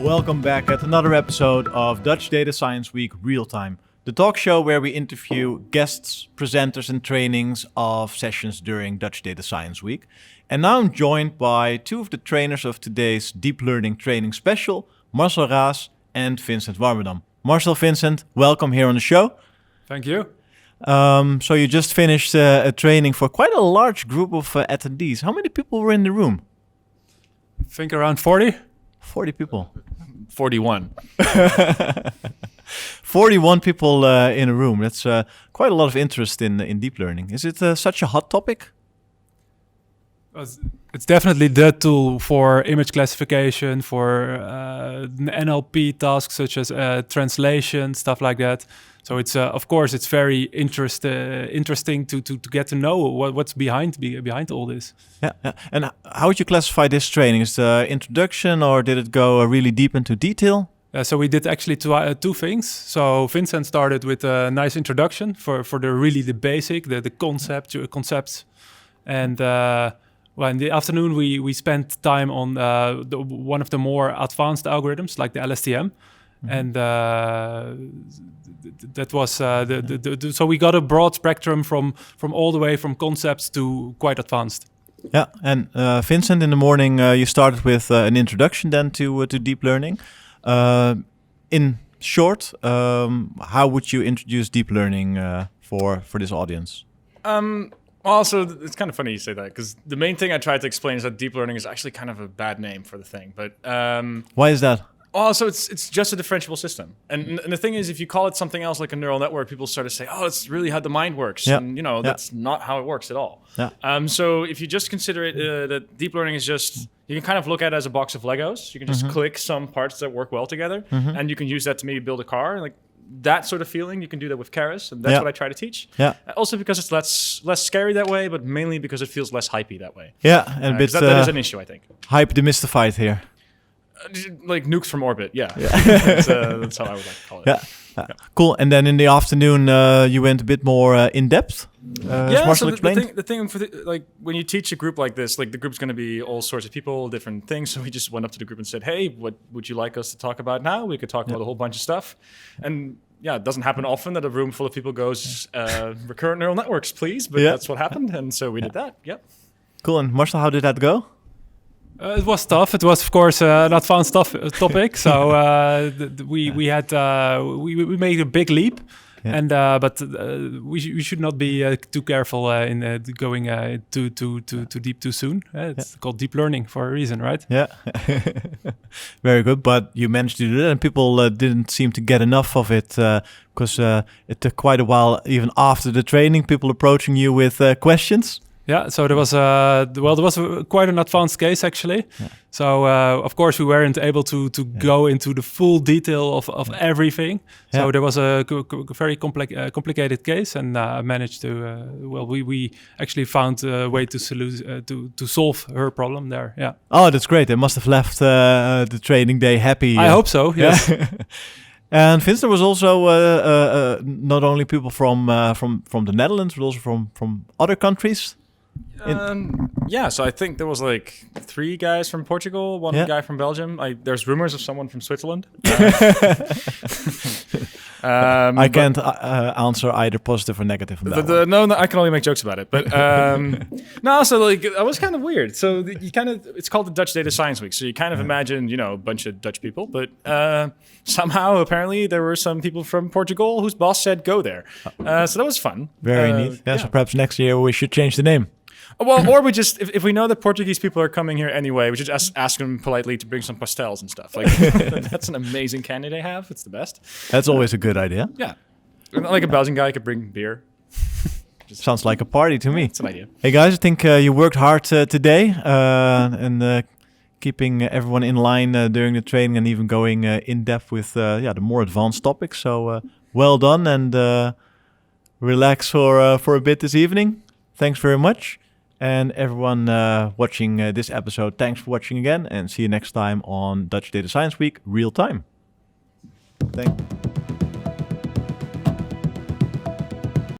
Welcome back at another episode of Dutch Data Science Week Real Time, the talk show where we interview guests, presenters and trainings of sessions during Dutch Data Science Week. And now I'm joined by two of the trainers of today's Deep Learning Training Special, Marcel Raas and Vincent Warmerdam. Marcel, Vincent, welcome here on the show. Thank you. So you just finished a training for quite a large group of attendees. How many people were in the room? I think around 40. 40 people. 41. 41 people in a room. That's quite a lot of interest in deep learning. Is it such a hot topic? It's definitely the tool for image classification, for NLP tasks such as translation, stuff like that. So it's of course it's very interesting to get to know what's behind all this. Yeah. And how would you classify this training? Is it introduction or did it go really deep into detail? So we did actually two things. So Vincent started with a nice introduction for the basic, the concepts, and well, in the afternoon we spent time on one of the more advanced algorithms like the LSTM, and that was so we got a broad spectrum from all the way from concepts to quite advanced. Yeah, and Vincent, in the morning you started with an introduction then to deep learning. In short, how would you introduce deep learning for this audience? Also, it's kind of funny you say that, because the main thing I tried to explain is that deep learning is actually kind of a bad name for the thing. But why is that? Also, it's just a differentiable system. And the thing is, if you call it something else like a neural network, people start to say, oh, it's really how the mind works. Yeah. And, that's not how it works at all. Yeah. So if you just consider it, that deep learning is just, you can kind of look at it as a box of Legos. You can just click some parts that work well together, and you can use that to maybe build a car. Like that sort of feeling, you can do that with Keras, and that's what I try to teach. Yeah. Also because it's less scary that way, but mainly because it feels less hypey that way. Yeah, and that is an issue, I think. Hype demystified here. Like nukes from orbit, that's how I would like to call it. Yeah. Cool. And then in the afternoon, you went a bit more in depth. So the thing for like when you teach a group like this, like the group's going to be all sorts of people, different things. So we just went up to the group and said, "Hey, what would you like us to talk about now? We could talk about a whole bunch of stuff." And it doesn't happen often that a room full of people goes, "Recurrent neural networks, please." But that's what happened, and so we did that. Yep. Cool. And Marcel, how did that go? It was tough. It was, of course, an advanced topic. So we made a big leap, and but we should not be too careful in going too deep too soon. It's called deep learning for a reason, right? Yeah, very good. But you managed to do that, and people didn't seem to get enough of it because it took quite a while, even after the training, people approaching you with questions. Yeah, so there was quite an advanced case actually. Yeah. So of course we weren't able to go into the full detail of everything. So there was a very complicated case, and I managed to. We actually found a way to solve her problem there. Yeah. Oh, that's great. They must have left the training day happy. I hope so. Yes. And Vincent, there was also not only people from the Netherlands, but also from other countries. So I think there was like 3 guys from Portugal, one guy from Belgium. There's rumors of someone from Switzerland. I can't answer either positive or negative on that. No, I can only make jokes about it. But so like that was kind of weird. So it's called the Dutch Data Science Week. So you kind of imagine, a bunch of Dutch people, but somehow apparently there were some people from Portugal whose boss said go there. So that was fun. Very neat. So perhaps next year we should change the name. Well, or we just, if we know that Portuguese people are coming here anyway, we should just ask them politely to bring some pastels and stuff. Like that's an amazing candy they have. It's the best. That's always a good idea. Yeah. Like a Belgian guy could bring beer. Sounds like a party to me. It's an idea. Hey guys, I think you worked hard today and keeping everyone in line during the training and even going in depth with the more advanced topics. So well done, and relax for a bit this evening. Thanks very much. And everyone watching this episode, thanks for watching again, and see you next time on Dutch Data Science Week Real Time. Thank you.